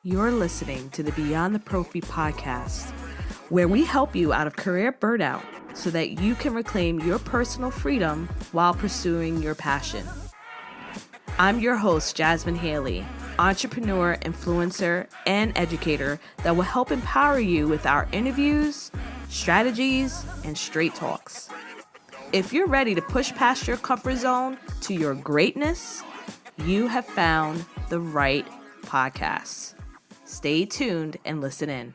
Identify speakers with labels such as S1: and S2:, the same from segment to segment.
S1: You're listening to the Beyond the Prophy podcast, where we help you out of career burnout so that you can reclaim your personal freedom while pursuing your passion. I'm your host, Jasmin Haley, entrepreneur, influencer, and educator that will help empower you with our interviews, strategies, and straight talks. If you're ready to push past your comfort zone to your greatness, you have found the right podcast. Stay tuned and listen in.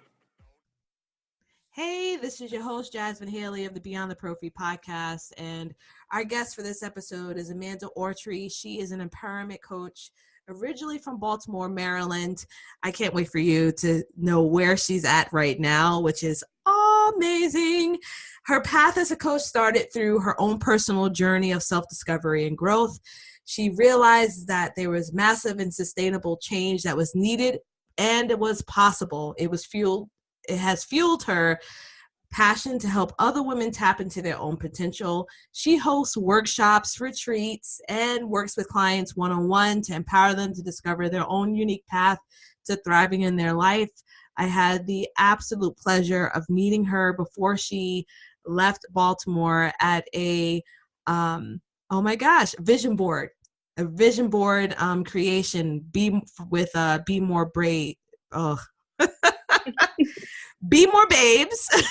S1: Hey, this is your host, Jasmin Haley of the Beyond the Prophy podcast, and our guest for this episode is Amanda Autry. She is an empowerment coach, originally from Baltimore, Maryland. I can't wait for you to know where she's at right now, which is amazing. Her path as a coach started through her own personal journey of self-discovery and growth. She realized that there was massive and sustainable change that was needed, and it was possible. It has fueled her passion to help other women tap into their own potential. She hosts workshops, retreats, and works with clients one-on-one to empower them to discover their own unique path to thriving in their life. I had the absolute pleasure of meeting her before she left Baltimore at a, vision board. A vision board creation, BEMore Babes. Oh. BEMore Babes.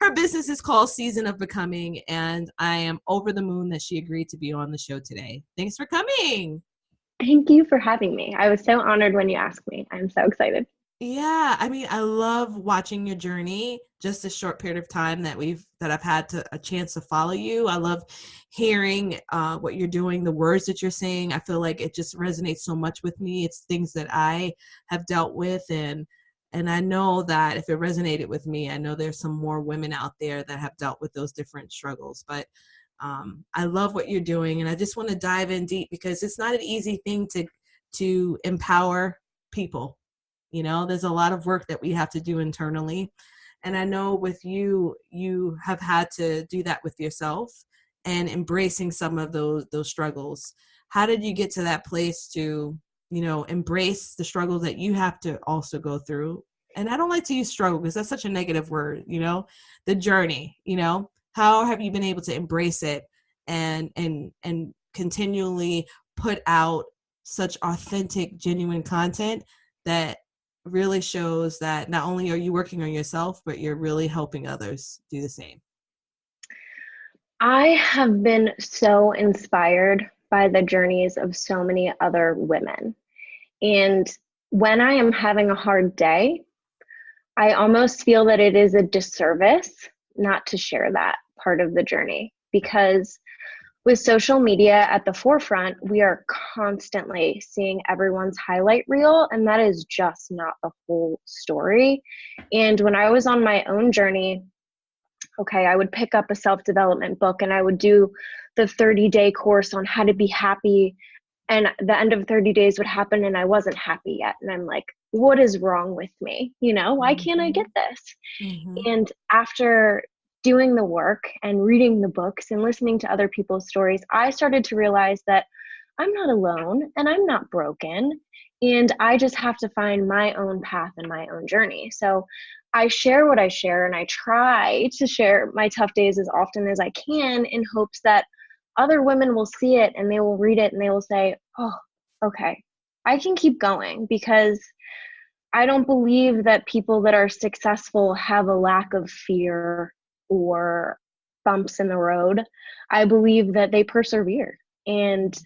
S1: Her business is called Season of Becoming, and I am over the moon that she agreed to be on the show today. Thanks for coming.
S2: Thank you for having me. I was so honored when you asked me. I'm so excited.
S1: Yeah, I love watching your journey. Just a short period of time that I've had a chance to follow you. I love hearing what you're doing, the words that you're saying. I feel like it just resonates so much with me. It's things that I have dealt with, and I know that if it resonated with me, I know there's some more women out there that have dealt with those different struggles. But I love what you're doing, and I just want to dive in deep because it's not an easy thing to empower people. You know, there's a lot of work that we have to do internally. And I know with you have had to do that with yourself and embracing some of those struggles. How did you get to that place to, embrace the struggles that you have to also go through? And I don't like to use struggle because that's such a negative word, the journey, how have you been able to embrace it and continually put out such authentic, genuine content that really shows that not only are you working on yourself, but you're really helping others do the same?
S2: I have been so inspired by the journeys of so many other women. And when I am having a hard day, I almost feel that it is a disservice not to share that part of the journey, because with social media at the forefront, we are constantly seeing everyone's highlight reel, and that is just not the whole story. And when I was on my own journey, I would pick up a self-development book and I would do the 30-day course on how to be happy. And the end of 30 days would happen and I wasn't happy yet. And I'm like, what is wrong with me? Why can't I get this? Mm-hmm. And after doing the work and reading the books and listening to other people's stories, I started to realize that I'm not alone and I'm not broken. And I just have to find my own path and my own journey. So I share what I share, and I try to share my tough days as often as I can in hopes that other women will see it and they will read it and they will say, oh, okay, I can keep going, because I don't believe that people that are successful have a lack of fear or bumps in the road. I believe that they persevere. And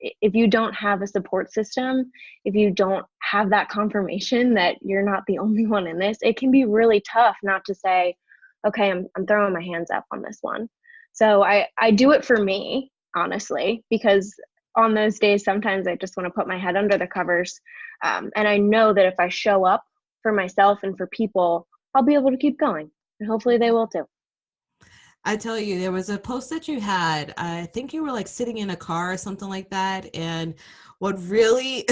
S2: if you don't have a support system, if you don't have that confirmation that you're not the only one in this, it can be really tough not to say, okay, I'm throwing my hands up on this one. So I do it for me, honestly, because on those days, sometimes I just want to put my head under the covers. And I know that if I show up for myself and for people, I'll be able to keep going, and hopefully they will too.
S1: I tell you, there was a post that you had, I think you were like sitting in a car or something like that. And what really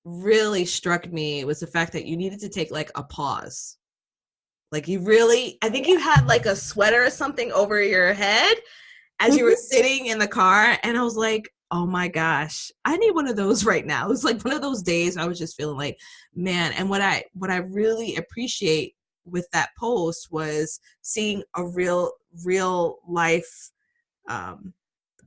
S1: really struck me was the fact that you needed to take like a pause. Like I think you had like a sweater or something over your head as you were sitting in the car. And I was like, oh my gosh, I need one of those right now. It was like one of those days I was just feeling like, man. And what I really appreciate with that post was seeing a real life um,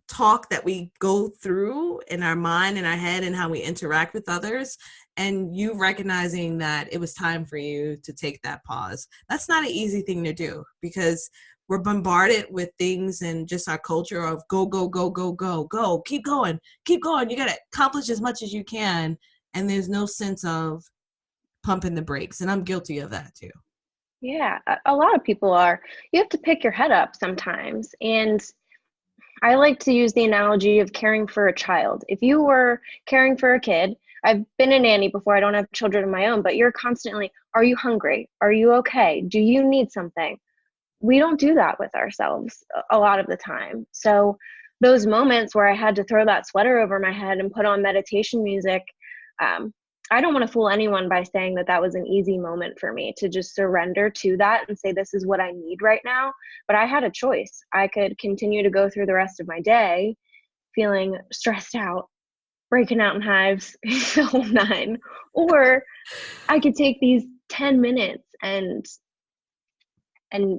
S1: talk that we go through in our mind and our head and how we interact with others, and you recognizing that it was time for you to take that pause. That's not an easy thing to do, because we're bombarded with things and just our culture of go go go go go go, keep going, you got to accomplish as much as you can, and there's no sense of pumping the brakes. And I'm guilty of that too.
S2: Yeah, a lot of people are. You have to pick your head up sometimes. And I like to use the analogy of caring for a child. If you were caring for a kid, I've been a nanny before, I don't have children of my own, but you're constantly, are you hungry? Are you okay? Do you need something? We don't do that with ourselves a lot of the time. So those moments where I had to throw that sweater over my head and put on meditation music, I don't want to fool anyone by saying that that was an easy moment for me to just surrender to that and say, this is what I need right now. But I had a choice. I could continue to go through the rest of my day feeling stressed out, breaking out in hives, the whole nine, or I could take these 10 minutes and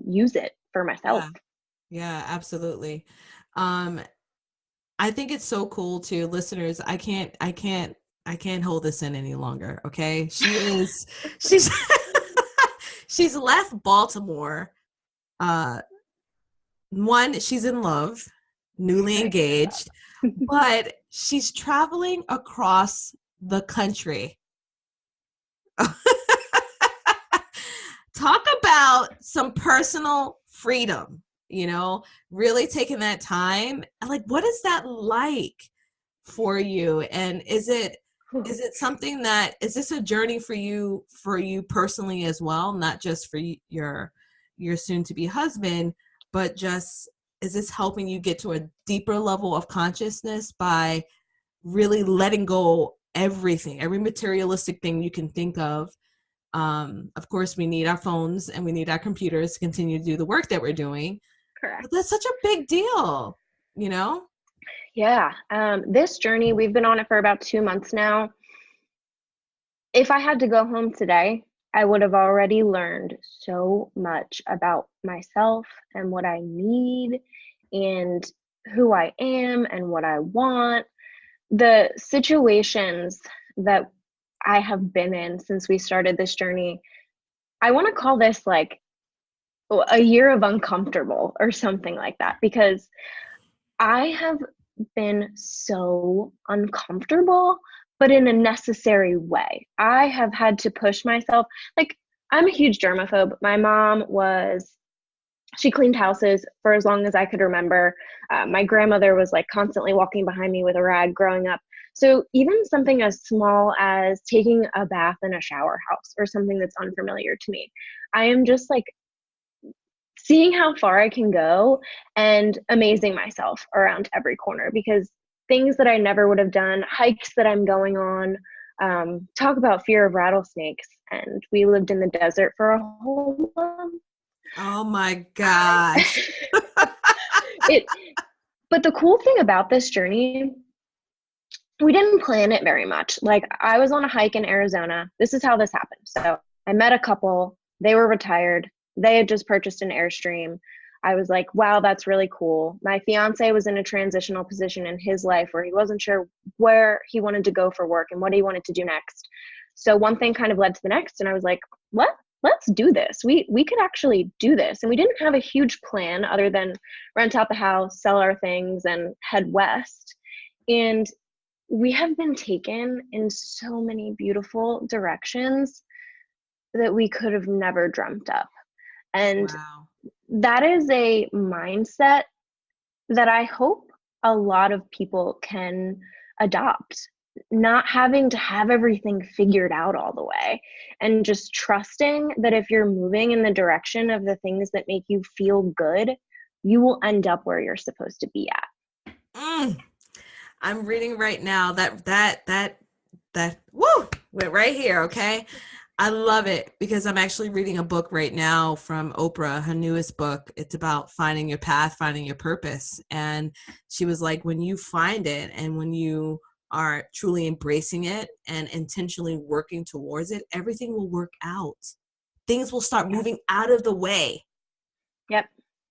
S2: use it for myself.
S1: Yeah, absolutely. um I think it's so cool too, listeners. I can't hold this in any longer. Okay. She's she's left Baltimore. Uh One, she's in love, newly engaged, but she's traveling across the country. Talk about some personal freedom, really taking that time. Like, what is that like for you? And is it something that, is this a journey for you personally as well, not just for your soon to be husband, but just, is this helping you get to a deeper level of consciousness by really letting go everything, every materialistic thing you can think of? Of course, we need our phones and we need our computers to continue to do the work that we're doing.
S2: Correct.
S1: But that's such a big deal, you know?
S2: Yeah. This journey, we've been on it for about 2 months now. If I had to go home today, I would have already learned so much about myself and what I need and who I am and what I want. The situations that I have been in since we started this journey, I want to call this like a year of uncomfortable or something like that, because I have been so uncomfortable, but in a necessary way. I have had to push myself. Like, I'm a huge germaphobe. My mom she cleaned houses for as long as I could remember. My grandmother was like constantly walking behind me with a rag growing up. So even something as small as taking a bath in a shower house or something that's unfamiliar to me, I am just like seeing how far I can go and amazing myself around every corner, because things that I never would have done, hikes that I'm going on, talk about fear of rattlesnakes. And we lived in the desert for a whole month.
S1: Oh my gosh.
S2: But the cool thing about this journey, we didn't plan it very much. Like, I was on a hike in Arizona. This is how this happened. So I met a couple, they were retired. They had just purchased an Airstream. I was like, wow, that's really cool. My fiance was in a transitional position in his life where he wasn't sure where he wanted to go for work and what he wanted to do next. So one thing kind of led to the next, and I was like, let's do this. We could actually do this. And we didn't have a huge plan other than rent out the house, sell our things, and head west. And we have been taken in so many beautiful directions that we could have never dreamt up. And
S1: Wow.
S2: that is a mindset that I hope a lot of people can adopt, not having to have everything figured out all the way, and just trusting that if you're moving in the direction of the things that make you feel good, you will end up where you're supposed to be at.
S1: I'm reading right now that woo, went right here. Okay. I love it because I'm actually reading a book right now from Oprah, her newest book. It's about finding your path, finding your purpose. And she was like, when you find it and when you are truly embracing it and intentionally working towards it, everything will work out. Things will start moving out of the way,
S2: Yep.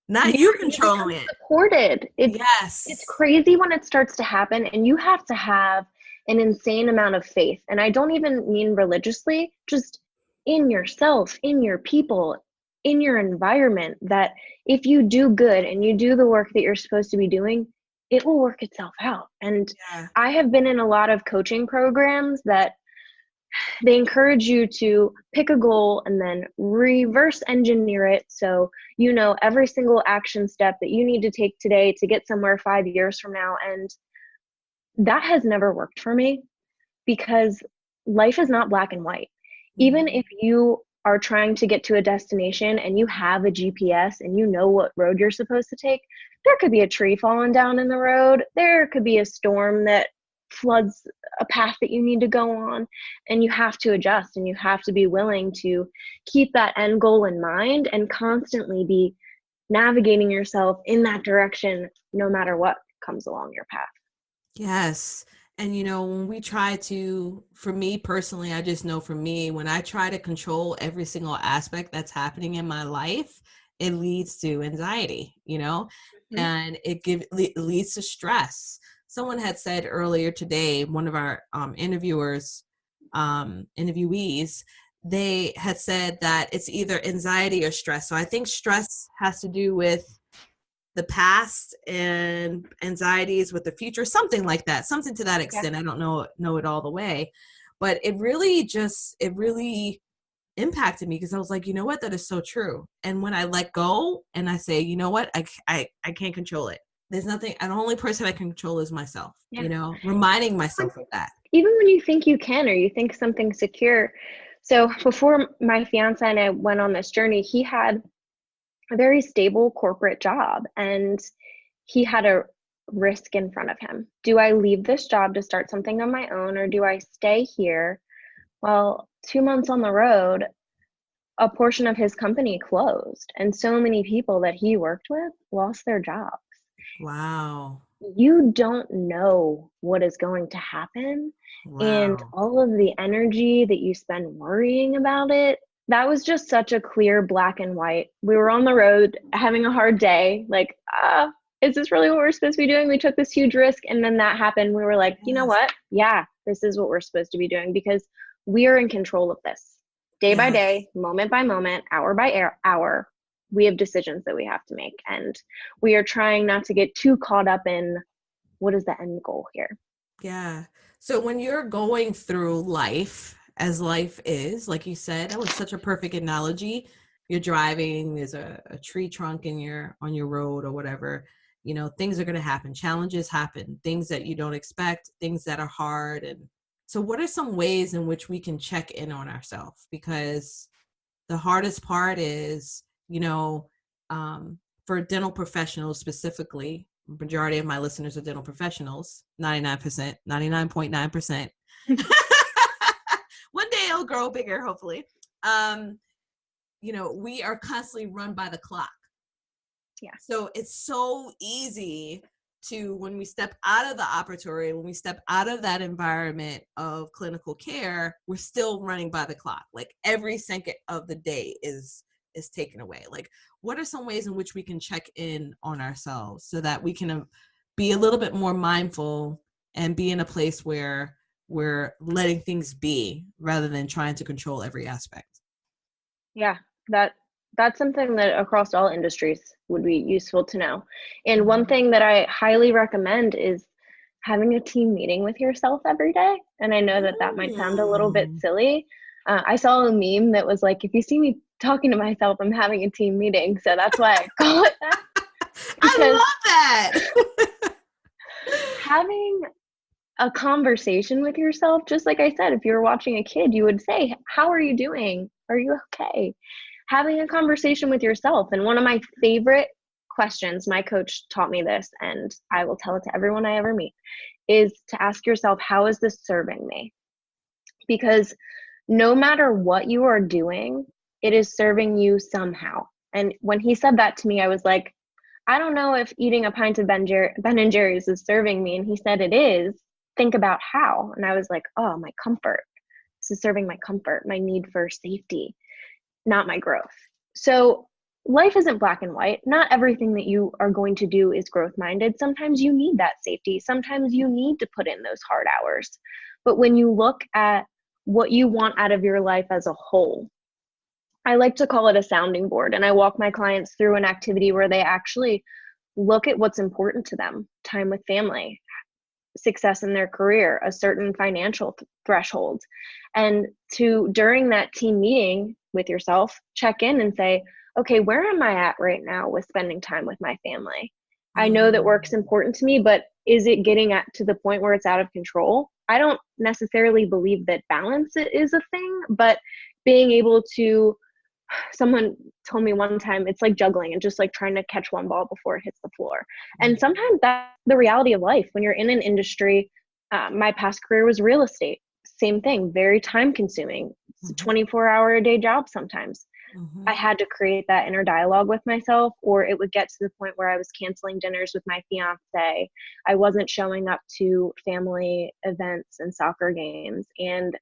S1: not you
S2: You become
S1: controlling it.
S2: supported. It's
S1: Yes.
S2: crazy when it starts to happen, and you have to have an insane amount of faith. And I don't even mean religiously, just in yourself, in your people, in your environment, that if you do good and you do the work that you're supposed to be doing, it will work itself out. And
S1: Yeah.
S2: I have been in a lot of coaching programs that they encourage you to pick a goal and then reverse engineer it, so you know every single action step that you need to take today to get somewhere 5 years from now. And that has never worked for me, because life is not black and white. Even
S1: Mhm.
S2: if you are trying to get to a destination and you have a GPS and you know what road you're supposed to take, there could be a tree falling down in the road. There could be a storm that floods a path that you need to go on, and you have to adjust, and you have to be willing to keep that end goal in mind and constantly be navigating yourself in that direction no matter what comes along your path.
S1: Yes. And when we try to, for me personally, I just know for me, when I try to control every single aspect that's happening in my life, it leads to anxiety,
S2: Mhm.
S1: and it leads to stress. Someone had said earlier today, one of our interviewees, they had said that it's either anxiety or stress. So I think stress has to do with the past and anxieties with the future, something like that, something to that
S2: Yeah.
S1: extent. I don't know it all the way, but it really impacted me, because I was like, you know what, that is so true. And when I let go and I say, you know what, I can't control it. There's nothing, and the only person I can control is myself,
S2: Yeah.
S1: reminding myself of that.
S2: Even when you think you can, or you think something's secure. So before my fiance and I went on this journey, he had a very stable corporate job, and he had a risk in front of him. Do I leave this job to start something on my own, or do I stay here? Well, 2 months on the road, a portion of his company closed, and so many people that he worked with lost their jobs.
S1: Wow.
S2: You don't know what is going to happen, and
S1: Wow.
S2: all of the energy that you spend worrying about it, that was just such a clear black and white. We were on the road having a hard day, like, is this really what we're supposed to be doing? We took this huge risk, and then that happened. We were like, you know
S1: Yes.
S2: what, yeah, this is what we're supposed to be doing, because we are in control of this. Day by
S1: Yes.
S2: day, moment by moment, hour by hour, we have decisions that we have to make, and we are trying not to get too caught up in what is the end goal here.
S1: Yeah. So when you're going through life, as life is, like you said, that was such a perfect analogy. You're driving, there's a tree trunk on your road or whatever. Things are going to happen. Challenges happen, things that you don't expect, things that are hard. And so what are some ways in which we can check in on ourselves? Because the hardest part is, for dental professionals specifically, majority of my listeners are dental professionals, 99%, 99.9%. One day it'll grow bigger, hopefully. We are constantly run by the clock.
S2: Yeah.
S1: So it's so easy to, when we step out of the operatory, when we step out of that environment of clinical care, we're still running by the clock. Like every second of the day is taken away. Like, what are some ways in which we can check in on ourselves so that we can be a little bit more mindful and be in a place where we're letting things be rather than trying to control every aspect?
S2: Yeah, that that's something that across all industries would be useful to know. And one
S1: Mhm.
S2: thing that I highly recommend is having a team meeting with yourself every day. And I know that that might sound a little bit
S1: Mm.
S2: silly. I saw a meme that was like, if you see me talking to myself, I'm having a team meeting. So that's why I call it that,
S1: I
S2: because
S1: love that.
S2: having a conversation with yourself, just like I said, if you were watching a kid, you would say, how are you doing? Are you okay? Having a conversation with yourself. And one of my favorite questions, my coach taught me this, and I will tell it to everyone I ever meet, is to ask yourself, how is this serving me? Because no matter what you are doing, it is serving you somehow. And when he said that to me, I was like, I don't know if eating a pint of Ben and Jerry's is serving me. And he said it is. Think about how. And I was like, oh, my comfort. This is serving my comfort, my need for safety, not my growth. So life isn't black and white. Not everything that you are going to do is growth minded. Sometimes you need that safety. Sometimes you need to put in those hard hours. But when you look at what you want out of your life as a whole, I like to call it a sounding board. And I walk my clients through an activity where they actually look at what's important to them: time with family, success in their career, a certain financial threshold. And to, during that team meeting with yourself, check in and say, okay, where am I at right now with spending time with my family? I know that work's important to me, but is it getting to the point where it's out of control? I don't necessarily believe that balance is a thing, but being able to, someone told me one time, it's like juggling and just like trying to catch one ball before it hits the floor. And sometimes that's the reality of life when you're in an industry. My past career was real estate. Same thing, very time consuming. It's a 24-hour-a-day job sometimes. I had to create that inner dialogue with myself, or it would get to the point where I was canceling dinners with my fiance. I wasn't showing up to family events and soccer games. And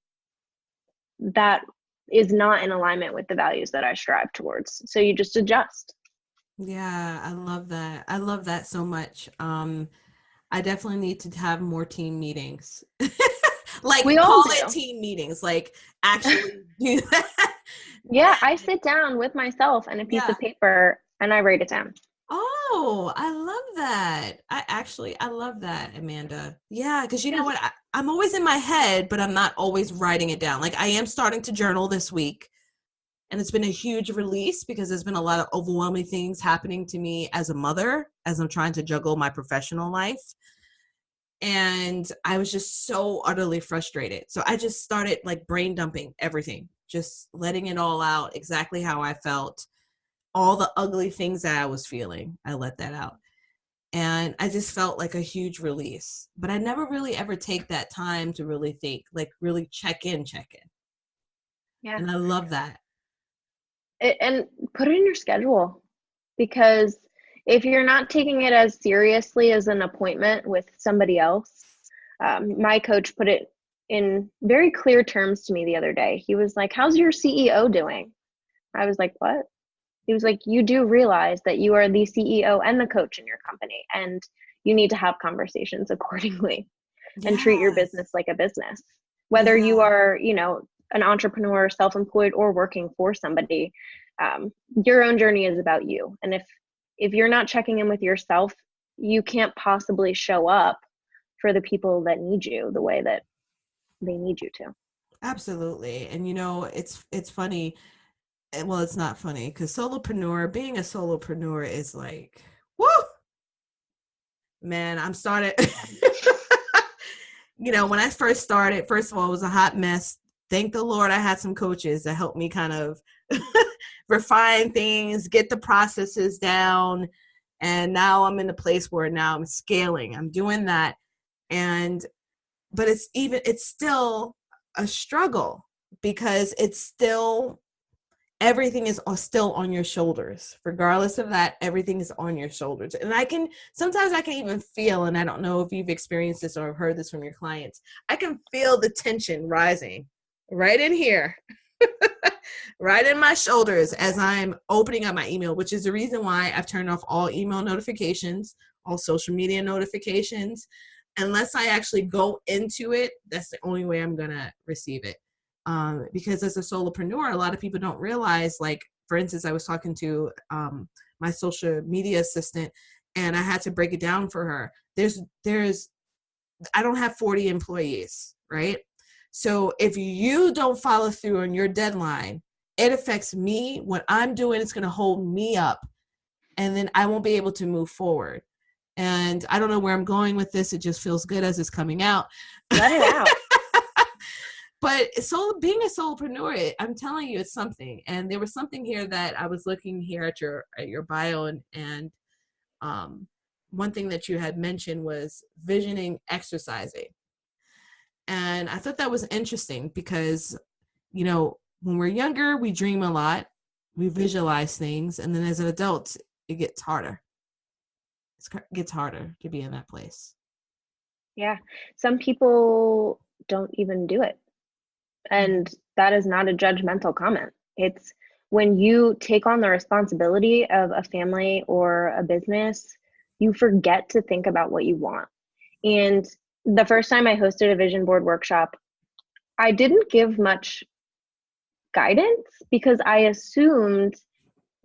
S2: that is not in alignment with the values that I strive towards. So you just adjust.
S1: Yeah, I love that. I love that so much. I definitely need to have more team meetings. Like,
S2: we all
S1: call
S2: do.
S1: it team meetings, like actually do that.
S2: Yeah, I sit down with myself and a piece of paper and I write it down.
S1: Oh, I love that. I love that, Amanda. Yeah, because you know what? I'm always in my head, but I'm not always writing it down. Like, I am starting to journal this week, and it's been a huge release because there's been a lot of overwhelming things happening to me as a mother, as I'm trying to juggle my professional life. And I was just so utterly frustrated. So I just started like brain dumping everything, just letting it all out, exactly how I felt. All the ugly things that I was feeling, I let that out. And I just felt like a huge release. But I never really ever take that time to really think, like really check in.
S2: Yeah.
S1: And I love that.
S2: And put it in your schedule, because if you're not taking it as seriously as an appointment with somebody else, my coach put it in very clear terms to me the other day. He was like, how's your CEO doing? I was like, what? He was like, you do realize that you are the CEO and the coach in your company, and you need to have conversations accordingly and treat your business like a business. Whether you are, an entrepreneur, self-employed, or working for somebody, your own journey is about you. And if you're not checking in with yourself, you can't possibly show up for the people that need you the way that they need you to.
S1: Absolutely. And it's funny. Well, it's not funny because being a solopreneur is like, whoo, man, I'm started. When I first started, first of all, it was a hot mess. Thank the Lord I had some coaches that helped me kind of refine things, get the processes down. And now I'm in a place where now I'm scaling. I'm doing that. But it's still a struggle because everything is still on your shoulders. Regardless of that, everything is on your shoulders. And sometimes I can even feel, and I don't know if you've experienced this or heard this from your clients, I can feel the tension rising right in here, right in my shoulders as I'm opening up my email, which is the reason why I've turned off all email notifications, all social media notifications. Unless I actually go into it, that's the only way I'm going to receive it. Because as a solopreneur, a lot of people don't realize, like, for instance, I was talking to my social media assistant, and I had to break it down for her. I don't have 40 employees, right? So if you don't follow through on your deadline, it affects me. What I'm doing is going to hold me up, and then I won't be able to move forward. And I don't know where I'm going with this. It just feels good as it's coming out.
S2: Let it out.
S1: But being a solopreneur, I'm telling you, it's something. And there was something here that I was looking here at your bio, and one thing that you had mentioned was visioning exercising. And I thought that was interesting because you know, when we're younger, we dream a lot, we visualize things, and then as an adult, it gets harder. It gets harder to be in that place.
S2: Yeah. Some people don't even do it. And that is not a judgmental comment. It's when you take on the responsibility of a family or a business, you forget to think about what you want. And the first time I hosted a vision board workshop, I didn't give much guidance because I assumed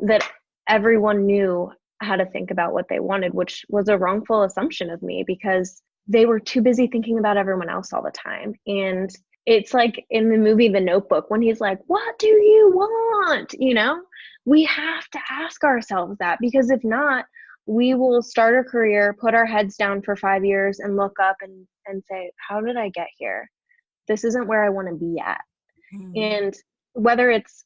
S2: that everyone knew how to think about what they wanted, which was a wrongful assumption of me because they were too busy thinking about everyone else all the time. And it's like in the movie The Notebook when he's like, what do you want? You know, we have to ask ourselves that, because if not, we will start a career, put our heads down for 5 years and look up and say, how did I get here? This isn't where I want to be at. And whether it's,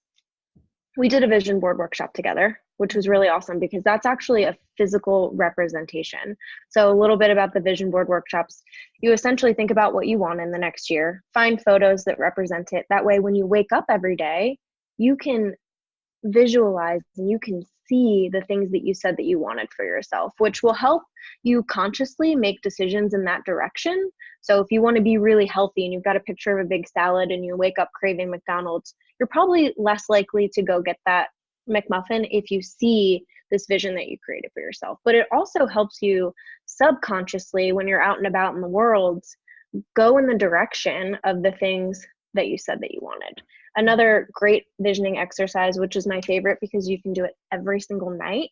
S2: we did a vision board workshop together, which was really awesome because that's actually a physical representation. So a little bit about the vision board workshops. You essentially think about what you want in the next year, find photos that represent it. That way, when you wake up every day, you can visualize and you can see the things that you said that you wanted for yourself, which will help you consciously make decisions in that direction. So if you want to be really healthy and you've got a picture of a big salad and you wake up craving McDonald's, you're probably less likely to go get that McMuffin if you see this vision that you created for yourself. But it also helps you subconsciously, when you're out and about in the world, go in the direction of the things that you said that you wanted. Another great visioning exercise, which is my favorite because you can do it every single night,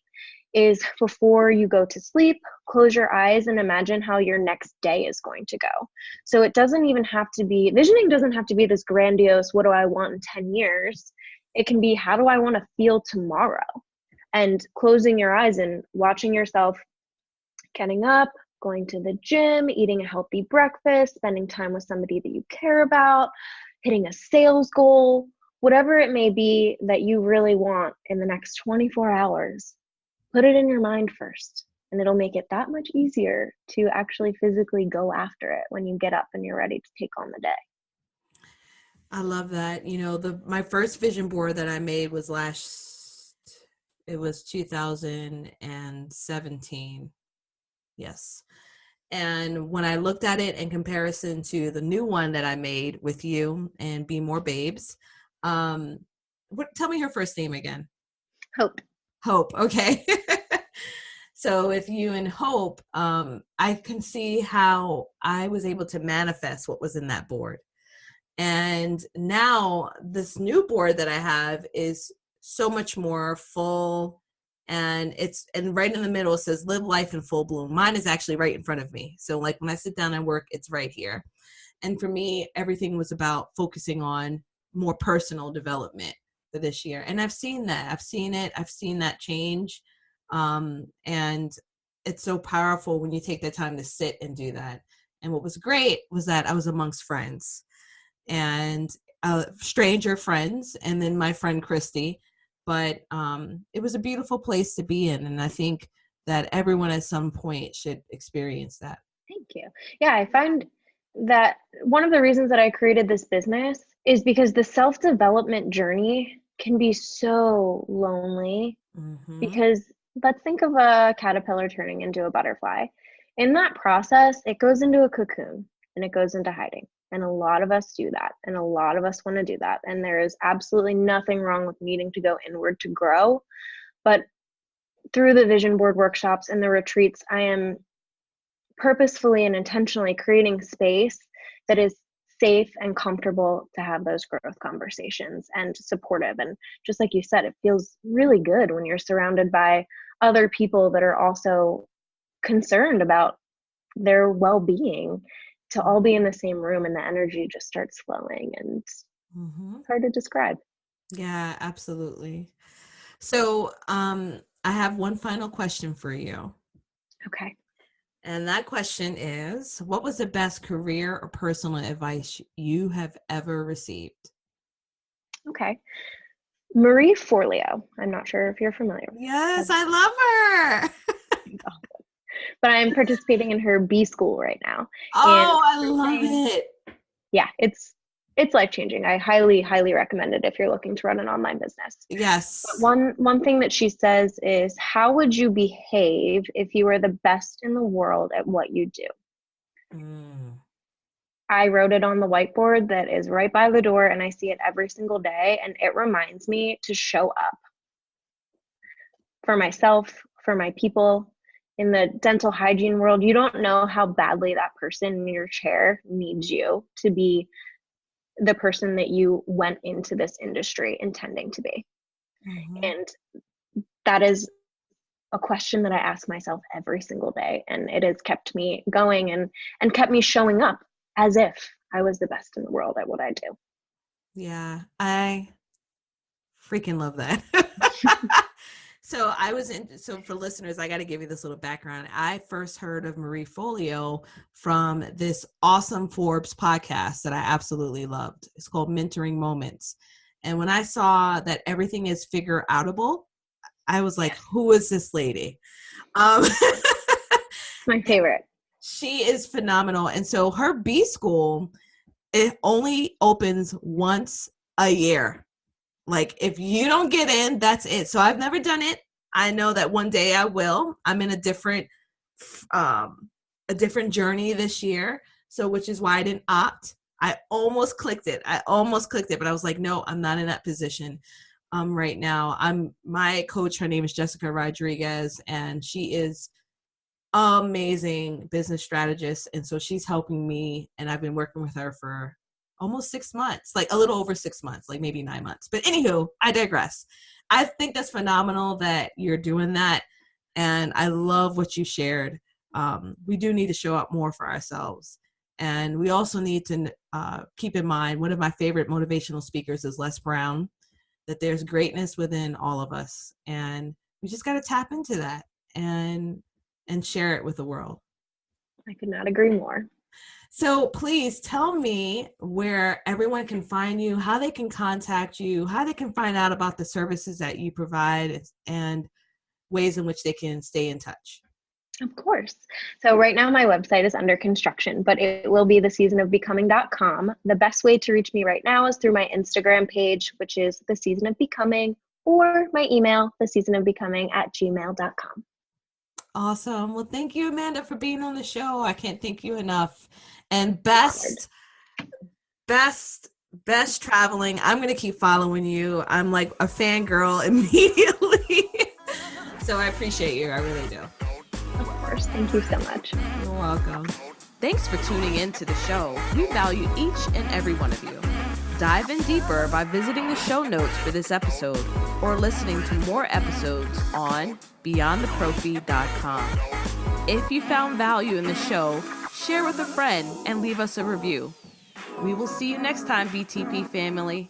S2: is before you go to sleep, close your eyes and imagine how your next day is going to go. So it doesn't even have to be, visioning doesn't have to be this grandiose, what do I want in 10 years? It can be, how do I want to feel tomorrow? And closing your eyes and watching yourself getting up, going to the gym, eating a healthy breakfast, spending time with somebody that you care about, hitting a sales goal, whatever it may be that you really want in the next 24 hours, put it in your mind first. And it'll make it that much easier to actually physically go after it when you get up and you're ready to take on the day.
S1: I love that. You know, my first vision board that I made was it was 2017. Yes. And when I looked at it in comparison to the new one that I made with you and BEMore Babes, tell me her first name again.
S2: Hope.
S1: Hope. Okay. So with you and Hope, I can see how I was able to manifest what was in that board. And now this new board that I have is so much more full, and right in the middle it says live life in full bloom. Mine is actually right in front of me. So like when I sit down and work, it's right here. And for me, everything was about focusing on more personal development for this year. And I've seen that. I've seen that change. And it's so powerful when you take the time to sit and do that. And what was great was that I was amongst friends and stranger friends, and then my friend Christy. But it was a beautiful place to be in. And I think that everyone at some point should experience that.
S2: Thank you. Yeah, I find that one of the reasons that I created this business is because the self-development journey can be so lonely. Because let's think of a caterpillar turning into a butterfly. In that process, it goes into a cocoon and it goes into hiding. And a lot of us do that. And a lot of us want to do that. And there is absolutely nothing wrong with needing to go inward to grow. But through the vision board workshops and the retreats, I am purposefully and intentionally creating space that is safe and comfortable to have those growth conversations and supportive. And just like you said, it feels really good when you're surrounded by other people that are also concerned about their well-being, to all be in the same room and the energy just starts flowing, and it's hard to describe.
S1: Yeah, absolutely. So I have one final question for you.
S2: Okay.
S1: And that question is, what was the best career or personal advice you have ever received?
S2: Okay. Marie Forleo. I'm not sure if you're familiar with her.
S1: Yes, I love her.
S2: But I'm participating in her B school right now.
S1: Oh, I love it.
S2: Yeah, it's It's life-changing. I highly, highly recommend it if you're looking to run an online business. But
S1: Yes.
S2: one thing that she says is, how would you behave if you were the best in the world at what you do?
S1: Mm.
S2: I wrote it on the whiteboard that is right by the door, and I see it every single day, and it reminds me to show up for myself, for my people. In the dental hygiene world, you don't know how badly that person in your chair needs you to be the person that you went into this industry intending to be.
S1: Mm-hmm.
S2: And that is a question that I ask myself every single day. And it has kept me going and kept me showing up as if I was the best in the world at what I do.
S1: Yeah, I freaking love that. So for listeners, I got to give you this little background. I first heard of Marie Folio from this awesome Forbes podcast that I absolutely loved. It's called Mentoring Moments. And when I saw that everything is Figureoutable, I was like, who is this lady?
S2: My favorite.
S1: She is phenomenal. And so her B school, it only opens once a year. Like if you don't get in, that's it. So I've never done it. I know that one day I will. I'm in a different journey this year. So which is why I didn't opt. I almost clicked it, but I was like, no, I'm not in that position right now. My coach, her name is Jessica Rodriguez, and she is amazing business strategist. And so she's helping me, and I've been working with her for almost 6 months, like a little over 6 months, like maybe 9 months. But anywho, I digress. I think that's phenomenal that you're doing that. And I love what you shared. We do need to show up more for ourselves. And we also need to keep in mind, one of my favorite motivational speakers is Les Brown, that there's greatness within all of us. And we just got to tap into that and share it with the world.
S2: I could not agree more.
S1: So please tell me where everyone can find you, how they can contact you, how they can find out about the services that you provide, and ways in which they can stay in touch.
S2: Of course. So right now my website is under construction, but it will be theseasonofbecoming.com. The best way to reach me right now is through my Instagram page, which is The Season of Becoming, or my email, theseasonofbecoming@gmail.com.
S1: Awesome. Well, thank you, Amanda, for being on the show. I can't thank you enough. And best traveling. I'm going to keep following you. I'm like a fangirl immediately. So I appreciate you. I really do.
S2: Of course. Thank you so much.
S1: You're welcome. Thanks for tuning in to the show. We value each and every one of you. Dive in deeper by visiting the show notes for this episode or listening to more episodes on beyondtheprophy.com. If you found value in the show, share with a friend and leave us a review. We will see you next time, BTP family.